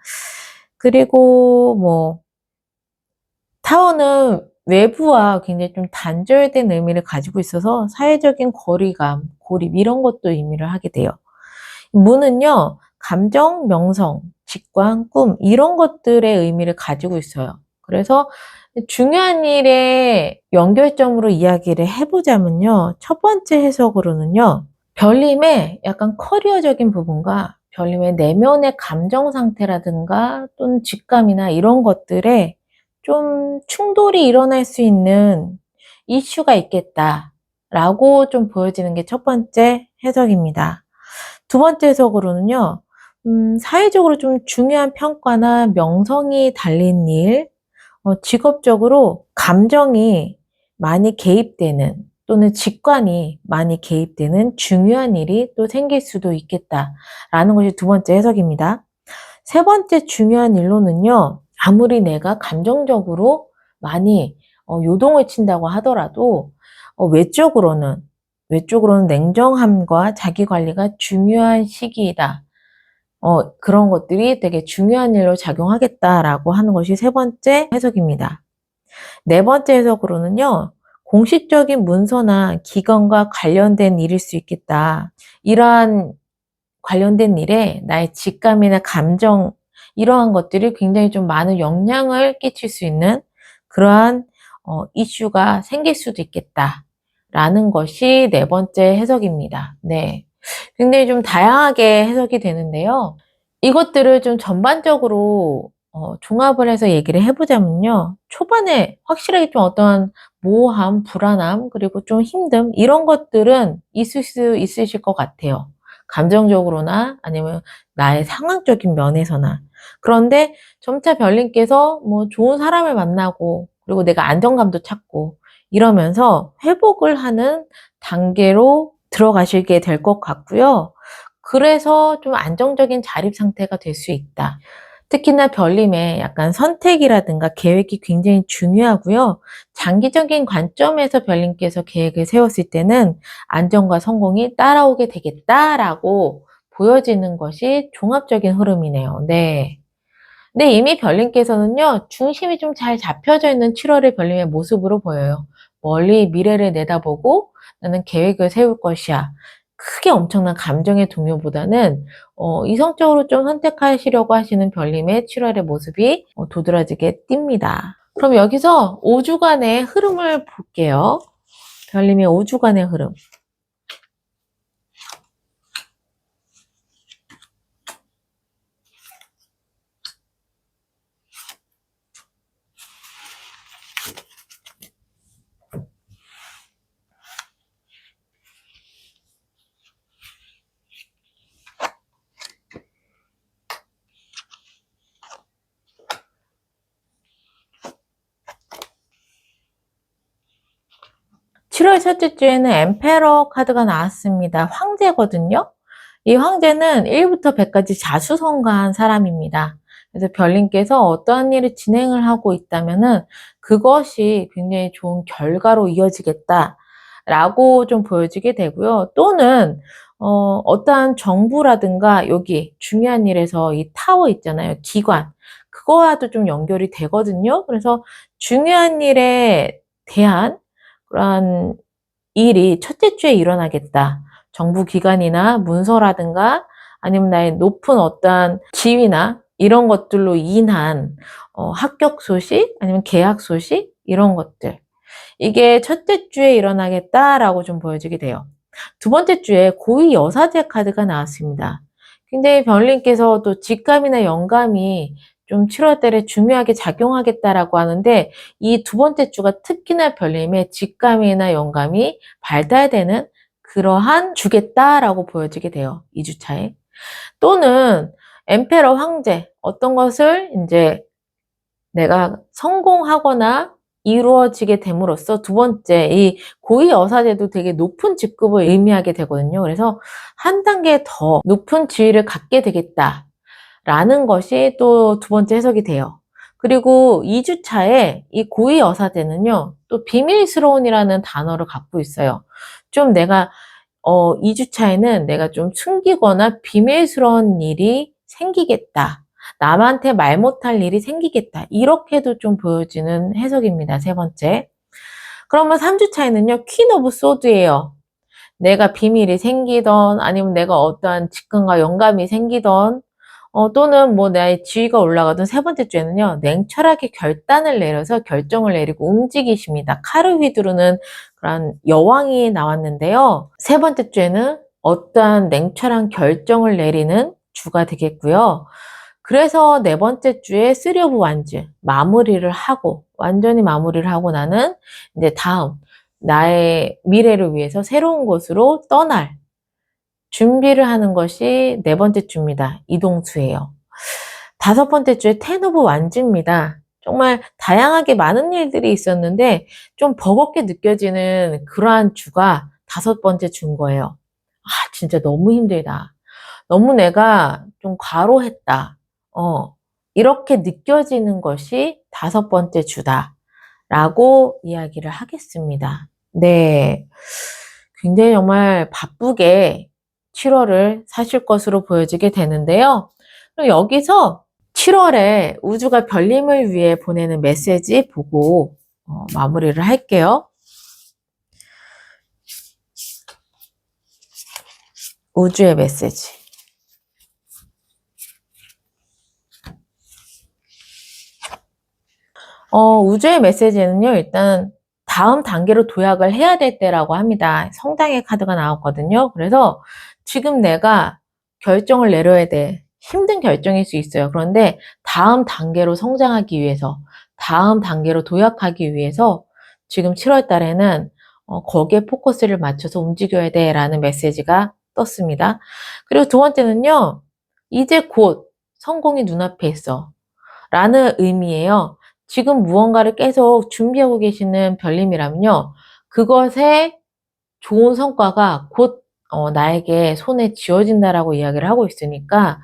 그리고 뭐 타워는 외부와 굉장히 좀 단절된 의미를 가지고 있어서 사회적인 거리감, 고립 이런 것도 의미를 하게 돼요. 문은요, 감정, 명성, 직관, 꿈 이런 것들의 의미를 가지고 있어요. 그래서 중요한 일의 연결점으로 이야기를 해보자면요. 첫 번째 해석으로는요. 별님의 약간 커리어적인 부분과 별님의 내면의 감정 상태라든가 또는 직감이나 이런 것들에 좀 충돌이 일어날 수 있는 이슈가 있겠다라고 좀 보여지는 게 첫 번째 해석입니다. 두 번째 해석으로는요. 사회적으로 좀 중요한 평가나 명성이 달린 일, 직업적으로 감정이 많이 개입되는 또는 직관이 많이 개입되는 중요한 일이 또 생길 수도 있겠다라는 것이 두 번째 해석입니다. 세 번째 중요한 일로는요. 아무리 내가 감정적으로 많이 요동을 친다고 하더라도 외적으로는 냉정함과 자기관리가 중요한 시기이다. 그런 것들이 되게 중요한 일로 작용하겠다라고 하는 것이 세 번째 해석입니다. 네 번째 해석으로는요. 공식적인 문서나 기관과 관련된 일일 수 있겠다. 이러한 관련된 일에 나의 직감이나 감정 이러한 것들이 굉장히 좀 많은 영향을 끼칠 수 있는 그러한 이슈가 생길 수도 있겠다라는 것이 네 번째 해석입니다. 네. 굉장히 좀 다양하게 해석이 되는데요. 이것들을 좀 전반적으로 종합을 해서 얘기를 해보자면요. 초반에 확실하게 좀 어떠한 모호함, 불안함, 그리고 좀 힘듦 이런 것들은 있을 수 있으실 것 같아요. 감정적으로나 아니면 나의 상황적인 면에서나. 그런데 점차 별님께서 뭐 좋은 사람을 만나고 그리고 내가 안정감도 찾고 이러면서 회복을 하는 단계로 들어가시게 될 것 같고요. 그래서 좀 안정적인 자립 상태가 될 수 있다. 특히나 별님의 약간 선택이라든가 계획이 굉장히 중요하고요. 장기적인 관점에서 별님께서 계획을 세웠을 때는 안정과 성공이 따라오게 되겠다라고 보여지는 것이 종합적인 흐름이네요. 네. 근데 이미 별님께서는요, 중심이 좀 잘 잡혀져 있는 7월의 별님의 모습으로 보여요. 멀리 미래를 내다보고 나는 계획을 세울 것이야. 크게 엄청난 감정의 동요보다는 이성적으로 좀 선택하시려고 하시는 별님의 7월의 모습이 도드라지게 띕니다. 그럼 여기서 5주간의 흐름을 볼게요. 별님의 5주간의 흐름. 7월 첫째 주에는 엠페러 카드가 나왔습니다. 황제거든요. 이 황제는 1부터 100까지 자수성가한 사람입니다. 그래서 별님께서 어떠한 일을 진행을 하고 있다면은 그것이 굉장히 좋은 결과로 이어지겠다라고 좀 보여지게 되고요. 또는 어떠한 정부라든가 여기 중요한 일에서 이 타워 있잖아요. 기관. 그거와도 좀 연결이 되거든요. 그래서 중요한 일에 대한 그러한 일이 첫째 주에 일어나겠다. 정부 기관이나 문서라든가 아니면 나의 높은 어떠한 지위나 이런 것들로 인한 합격 소식 아니면 계약 소식 이런 것들. 이게 첫째 주에 일어나겠다라고 좀 보여지게 돼요. 두 번째 주에 고위 여사제 카드가 나왔습니다. 굉장히 별님께서 또 직감이나 영감이 좀 7월 달에 중요하게 작용하겠다라고 하는데 이 두 번째 주가 특히나 별님의 직감이나 영감이 발달되는 그러한 주겠다라고 보여지게 돼요. 2주 차에. 또는 엠페러 황제 어떤 것을 이제 내가 성공하거나 이루어지게 됨으로써 두 번째 이 고위 여사제도 되게 높은 직급을 의미하게 되거든요. 그래서 한 단계 더 높은 지위를 갖게 되겠다라는 것이 또 두 번째 해석이 돼요. 그리고 2주 차에 이 고위 여사제는요, 또 비밀스러운이라는 단어를 갖고 있어요. 좀 내가 2주 차에는 내가 좀 숨기거나 비밀스러운 일이 생기겠다. 남한테 말 못할 일이 생기겠다. 이렇게도 좀 보여지는 해석입니다. 세 번째. 그러면 3주 차에는요, 퀸 오브 소드예요. 내가 비밀이 생기던 아니면 내가 어떠한 직감과 영감이 생기던 또는 뭐 나의 지위가 올라가던 세 번째 주에는요, 냉철하게 결단을 내려서 결정을 내리고 움직이십니다. 칼을 휘두르는 그런 여왕이 나왔는데요. 세 번째 주에는 어떠한 냉철한 결정을 내리는 주가 되겠고요. 그래서 네 번째 주에 쓰리 오브 완즈 마무리를 하고 완전히 마무리를 하고 나는 이제 다음 나의 미래를 위해서 새로운 곳으로 떠날 준비를 하는 것이 네 번째 주입니다. 이동수예요. 다섯 번째 주에 텐 오브 완즈입니다. 정말 다양하게 많은 일들이 있었는데 좀 버겁게 느껴지는 그러한 주가 다섯 번째 주인 거예요. 아, 진짜 너무 힘들다. 너무 내가 좀 과로했다. 이렇게 느껴지는 것이 다섯 번째 주다. 라고 이야기를 하겠습니다. 네. 굉장히 정말 바쁘게 7월을 사실 것으로 보여지게 되는데요. 그럼 여기서 7월에 우주가 별님을 위해 보내는 메시지 보고 마무리를 할게요. 우주의 메시지. 우주의 메시지는요, 일단 다음 단계로 도약을 해야 될 때라고 합니다. 성장의 카드가 나왔거든요. 그래서 지금 내가 결정을 내려야 돼. 힘든 결정일 수 있어요. 그런데 다음 단계로 성장하기 위해서, 다음 단계로 도약하기 위해서 지금 7월 달에는 거기에 포커스를 맞춰서 움직여야 돼 라는 메시지가 떴습니다. 그리고 두 번째는요, 이제 곧 성공이 눈앞에 있어 라는 의미예요. 지금 무언가를 계속 준비하고 계시는 별님이라면요, 그것의 좋은 성과가 곧 나에게 손에 쥐어진다라고 이야기를 하고 있으니까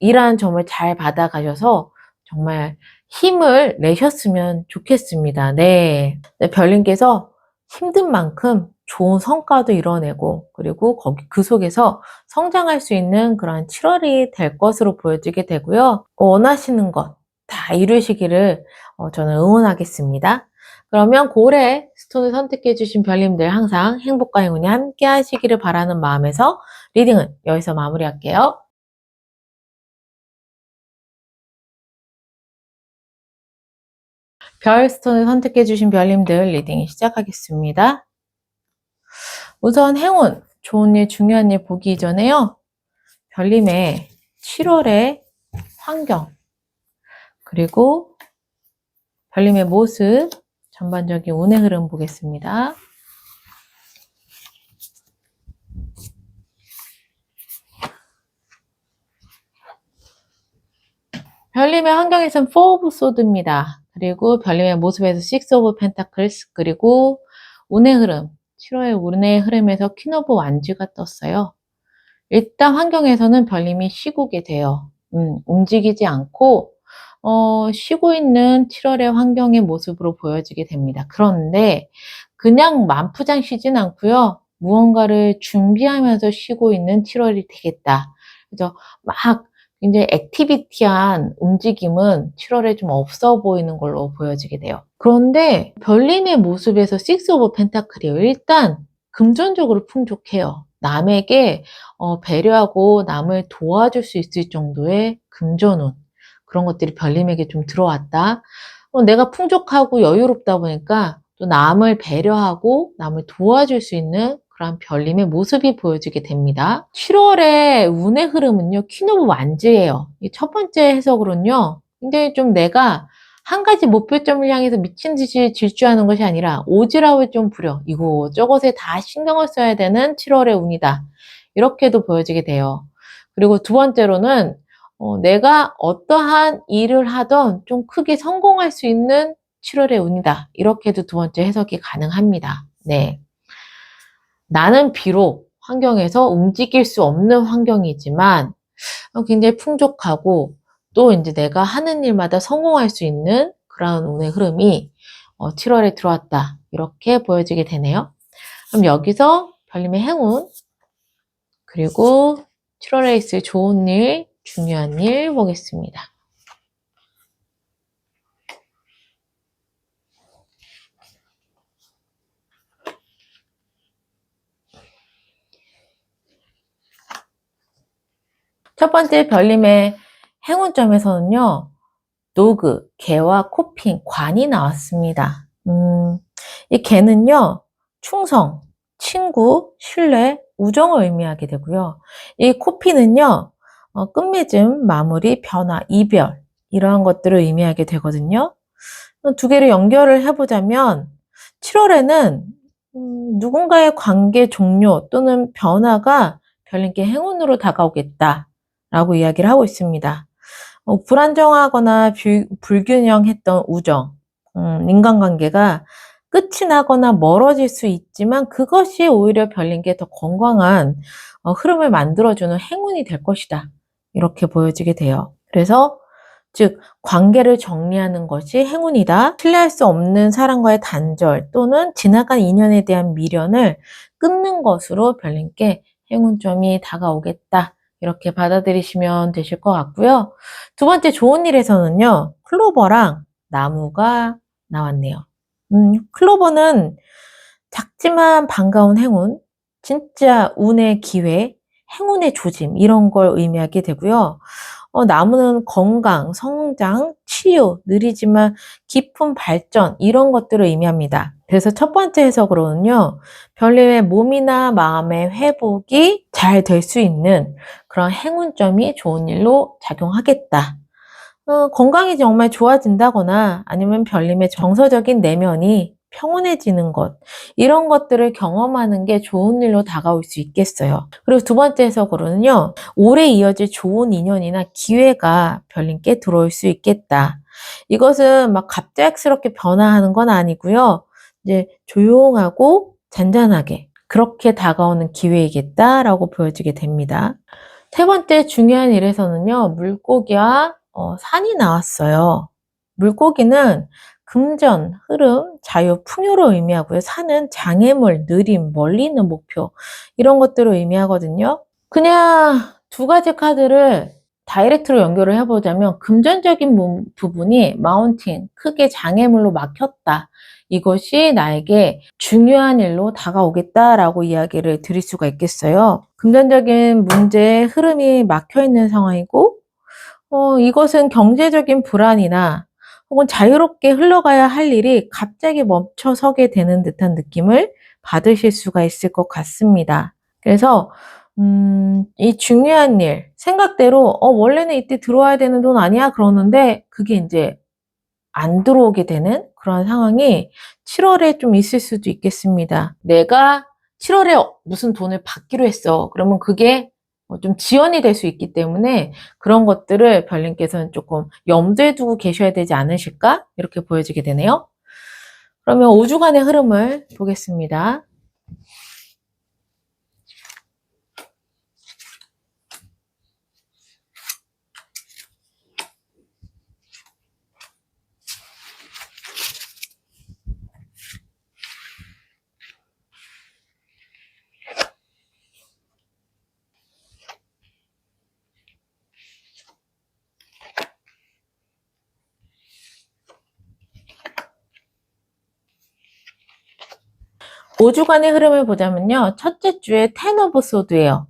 이러한 점을 잘 받아가셔서 정말 힘을 내셨으면 좋겠습니다. 네. 네, 별님께서 힘든 만큼 좋은 성과도 이뤄내고 그리고 그 속에서 성장할 수 있는 그런 7월이 될 것으로 보여지게 되고요. 원하시는 것 다 이루시기를 저는 응원하겠습니다. 그러면 고래 스톤을 선택해 주신 별님들 항상 행복과 행운이 함께 하시기를 바라는 마음에서 리딩은 여기서 마무리할게요. 별 스톤을 선택해 주신 별님들 리딩 시작하겠습니다. 우선 행운, 좋은 일, 중요한 일 보기 이전에요. 별님의 7월의 환경, 그리고 별님의 모습, 전반적인 운의 흐름 보겠습니다. 별님의 환경에선 4 오브 소드입니다. 그리고 별님의 모습에서 6 오브 펜타클스, 그리고 운의 흐름, 7월의 운의 흐름에서 퀸 오브 완즈가 떴어요. 일단 환경에서는 별님이 쉬고게 돼요. 움직이지 않고 쉬고 있는 7월의 환경의 모습으로 보여지게 됩니다. 그런데 그냥 만푸장 쉬진 않고요. 무언가를 준비하면서 쉬고 있는 7월이 되겠다. 그래서 막 굉장히 액티비티한 움직임은 7월에 좀 없어 보이는 걸로 보여지게 돼요. 그런데 별님의 모습에서 6 오브 펜타클이에요. 일단 금전적으로 풍족해요. 남에게 배려하고 남을 도와줄 수 있을 정도의 금전운, 그런 것들이 별님에게 좀 들어왔다. 내가 풍족하고 여유롭다 보니까 또 남을 배려하고 남을 도와줄 수 있는 그런 별님의 모습이 보여지게 됩니다. 7월의 운의 흐름은요, 퀸 오브 완즈예요. 첫 번째 해석으로는요, 굉장히 좀 내가 한 가지 목표점을 향해서 미친 듯이 질주하는 것이 아니라 오지랖을 좀 부려 이곳저곳에 다 신경을 써야 되는 7월의 운이다. 이렇게도 보여지게 돼요. 그리고 두 번째로는 내가 어떠한 일을 하던 좀 크게 성공할 수 있는 7월의 운이다. 이렇게도 두 번째 해석이 가능합니다. 네. 나는 비록 환경에서 움직일 수 없는 환경이지만 굉장히 풍족하고 또 이제 내가 하는 일마다 성공할 수 있는 그런 운의 흐름이 7월에 들어왔다. 이렇게 보여지게 되네요. 그럼 여기서 별님의 행운, 그리고 7월에 있을 좋은 일, 중요한 일 보겠습니다. 첫 번째 별님의 행운점에서는요, 노그, 개와 코핀, 관이 나왔습니다. 이 개는요, 충성, 친구, 신뢰, 우정을 의미하게 되고요. 이 코핀은요, 끝맺음, 마무리, 변화, 이별, 이러한 것들을 의미하게 되거든요. 두 개를 연결을 해보자면 7월에는 누군가의 관계 종료 또는 변화가 별님께 행운으로 다가오겠다라고 이야기를 하고 있습니다. 불안정하거나 불균형했던 우정, 인간관계가 끝이 나거나 멀어질 수 있지만 그것이 오히려 별님께 더 건강한 흐름을 만들어주는 행운이 될 것이다. 이렇게 보여지게 돼요. 그래서 즉 관계를 정리하는 것이 행운이다. 신뢰할 수 없는 사람과의 단절 또는 지나간 인연에 대한 미련을 끊는 것으로 별님께 행운점이 다가오겠다. 이렇게 받아들이시면 되실 것 같고요. 두 번째 좋은 일에서는요, 클로버랑 나무가 나왔네요. 클로버는 작지만 반가운 행운, 진짜 운의 기회, 행운의 조짐 이런 걸 의미하게 되고요. 나무는 건강, 성장, 치유, 느리지만 깊은 발전 이런 것들을 의미합니다. 그래서 첫 번째 해석으로는요. 별님의 몸이나 마음의 회복이 잘 될 수 있는 그런 행운점이 좋은 일로 작용하겠다. 건강이 정말 좋아진다거나 아니면 별님의 정서적인 내면이 평온해지는 것, 이런 것들을 경험하는 게 좋은 일로 다가올 수 있겠어요. 그리고 두 번째 해석으로는요, 오래 이어질 좋은 인연이나 기회가 별님께 들어올 수 있겠다. 이것은 막 갑작스럽게 변화하는 건 아니고요. 이제 조용하고 잔잔하게 그렇게 다가오는 기회이겠다라고 보여지게 됩니다. 세 번째 중요한 일에서는요, 물고기와 산이 나왔어요. 물고기는 금전, 흐름, 자유, 풍요를 의미하고요. 산은 장애물, 느림, 멀리 있는 목표 이런 것들을 의미하거든요. 그냥 두 가지 카드를 다이렉트로 연결을 해보자면 금전적인 부분이 마운틴, 크게 장애물로 막혔다. 이것이 나에게 중요한 일로 다가오겠다라고 이야기를 드릴 수가 있겠어요. 금전적인 문제의 흐름이 막혀있는 상황이고 이것은 경제적인 불안이나 혹은 자유롭게 흘러가야 할 일이 갑자기 멈춰서게 되는 듯한 느낌을 받으실 수가 있을 것 같습니다. 그래서 이 중요한 일, 생각대로 원래는 이때 들어와야 되는 돈 아니야? 그러는데 그게 이제 안 들어오게 되는 그런 상황이 7월에 좀 있을 수도 있겠습니다. 내가 7월에 무슨 돈을 받기로 했어. 그러면 그게 좀 지연이 될 수 있기 때문에 그런 것들을 별님께서는 조금 염두에 두고 계셔야 되지 않으실까? 이렇게 보여지게 되네요. 그러면 5주간의 흐름을 보겠습니다. 5주간의 흐름을 보자면요. 첫째 주에 텐 오브 소드예요.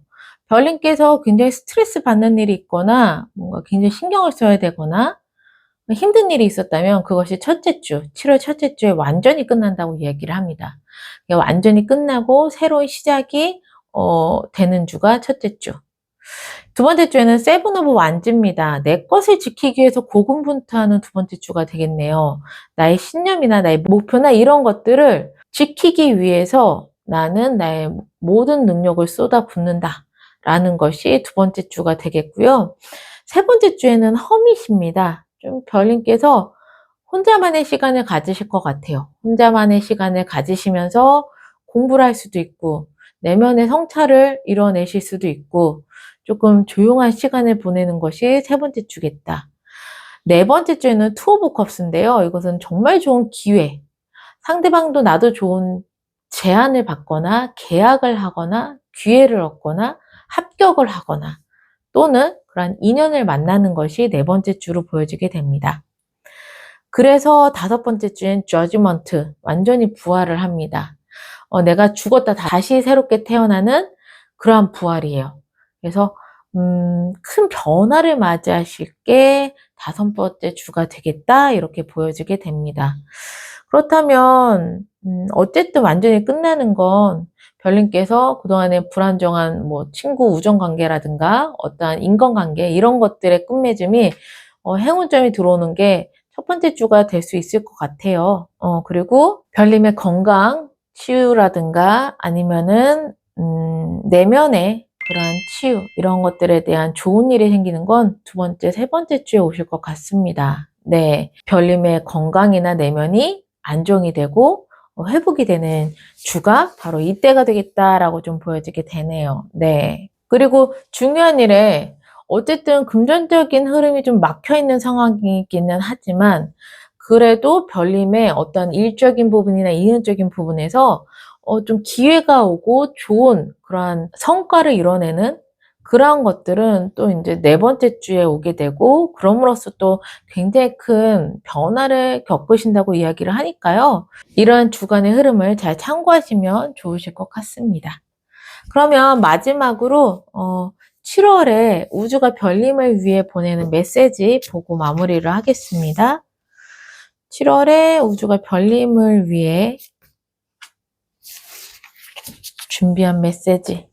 별님께서 굉장히 스트레스 받는 일이 있거나 뭔가 굉장히 신경을 써야 되거나 힘든 일이 있었다면 그것이 첫째 주, 7월 첫째 주에 완전히 끝난다고 이야기를 합니다. 완전히 끝나고 새로운 시작이 되는 주가 첫째 주. 두 번째 주에는 세븐 오브 완즈입니다. 내 것을 지키기 위해서 고군분투하는 두 번째 주가 되겠네요. 나의 신념이나 나의 목표나 이런 것들을 지키기 위해서 나는 나의 모든 능력을 쏟아붓는다 라는 것이 두 번째 주가 되겠고요. 세 번째 주에는 허밋입니다. 좀 별님께서 혼자만의 시간을 가지실 것 같아요. 혼자만의 시간을 가지시면서 공부를 할 수도 있고 내면의 성찰을 이뤄내실 수도 있고 조금 조용한 시간을 보내는 것이 세 번째 주겠다. 네 번째 주에는 투 오브 컵스인데요. 이것은 정말 좋은 기회. 상대방도 나도 좋은 제안을 받거나 계약을 하거나 기회를 얻거나 합격을 하거나 또는 그런 인연을 만나는 것이 네 번째 주로 보여지게 됩니다. 그래서 다섯 번째 주엔 저지먼트, 완전히 부활을 합니다. 내가 죽었다 다시 새롭게 태어나는 그러한 부활이에요. 그래서 큰 변화를 맞이하실 게 다섯 번째 주가 되겠다 이렇게 보여지게 됩니다. 그렇다면 어쨌든 완전히 끝나는 건 별님께서 그동안의 불안정한 친구 우정 관계라든가 어떠한 인간관계 이런 것들의 끝맺음이 행운점이 들어오는 게 첫 번째 주가 될 수 있을 것 같아요. 그리고 별님의 건강, 치유라든가 아니면은 내면의 그러한 치유 이런 것들에 대한 좋은 일이 생기는 건 두 번째, 세 번째 주에 오실 것 같습니다. 네, 별님의 건강이나 내면이 안정이 되고 회복이 되는 주가 바로 이때가 되겠다라고 좀 보여지게 되네요. 네. 그리고 중요한 일에 어쨌든 금전적인 흐름이 좀 막혀있는 상황이기는 하지만 그래도 별님의 어떤 일적인 부분이나 인연적인 부분에서 좀 기회가 오고 좋은 그러한 성과를 이뤄내는 그러한 것들은 또 이제 네 번째 주에 오게 되고 그럼으로써 또 굉장히 큰 변화를 겪으신다고 이야기를 하니까요. 이러한 주간의 흐름을 잘 참고하시면 좋으실 것 같습니다. 그러면 마지막으로 7월에 우주가 별님을 위해 보내는 메시지 보고 마무리를 하겠습니다. 7월에 우주가 별님을 위해 준비한 메시지.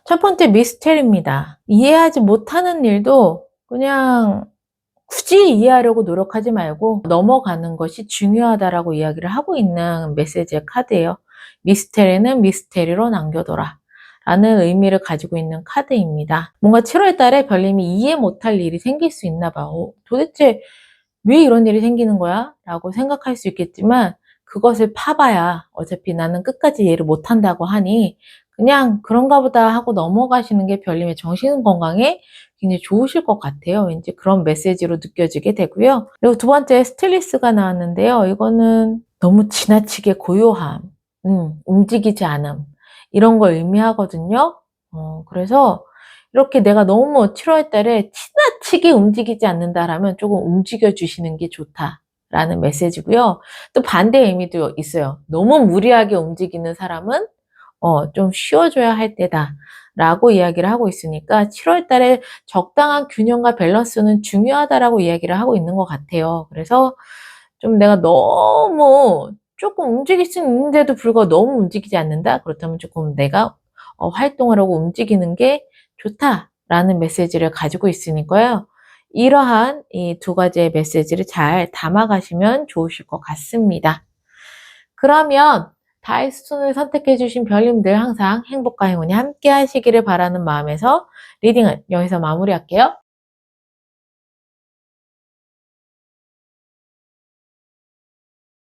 첫 번째 미스테리입니다. 이해하지 못하는 일도 그냥 굳이 이해하려고 노력하지 말고 넘어가는 것이 중요하다라고 이야기를 하고 있는 메시지의 카드예요. 미스테리는 미스테리로 남겨둬라 라는 의미를 가지고 있는 카드입니다. 뭔가 7월 달에 별님이 이해 못할 일이 생길 수 있나 봐요. 도대체 왜 이런 일이 생기는 거야? 라고 생각할 수 있겠지만 그것을 파봐야 어차피 나는 끝까지 이해를 못한다고 하니 그냥 그런가 보다 하고 넘어가시는 게 별님의 정신 건강에 굉장히 좋으실 것 같아요. 왠지 그런 메시지로 느껴지게 되고요. 그리고 두 번째 스틸리스가 나왔는데요. 이거는 너무 지나치게 고요함, 움직이지 않음 이런 걸 의미하거든요. 그래서 이렇게 내가 너무 7월 달에 지나치게 움직이지 않는다라면 조금 움직여 주시는 게 좋다라는 메시지고요. 또 반대 의미도 있어요. 너무 무리하게 움직이는 사람은 좀 쉬어줘야 할 때다 라고 이야기를 하고 있으니까 7월 달에 적당한 균형과 밸런스는 중요하다라고 이야기를 하고 있는 것 같아요. 그래서 좀 내가 너무 조금 움직일 수 있는데도 불구하고 너무 움직이지 않는다? 그렇다면 조금 내가 활동을 하고 움직이는 게 좋다라는 메시지를 가지고 있으니까요. 이러한 이 두 가지의 메시지를 잘 담아가시면 좋으실 것 같습니다. 그러면 다이스톤을 선택해주신 별님들 항상 행복과 행운이 함께 하시기를 바라는 마음에서 리딩은 여기서 마무리할게요.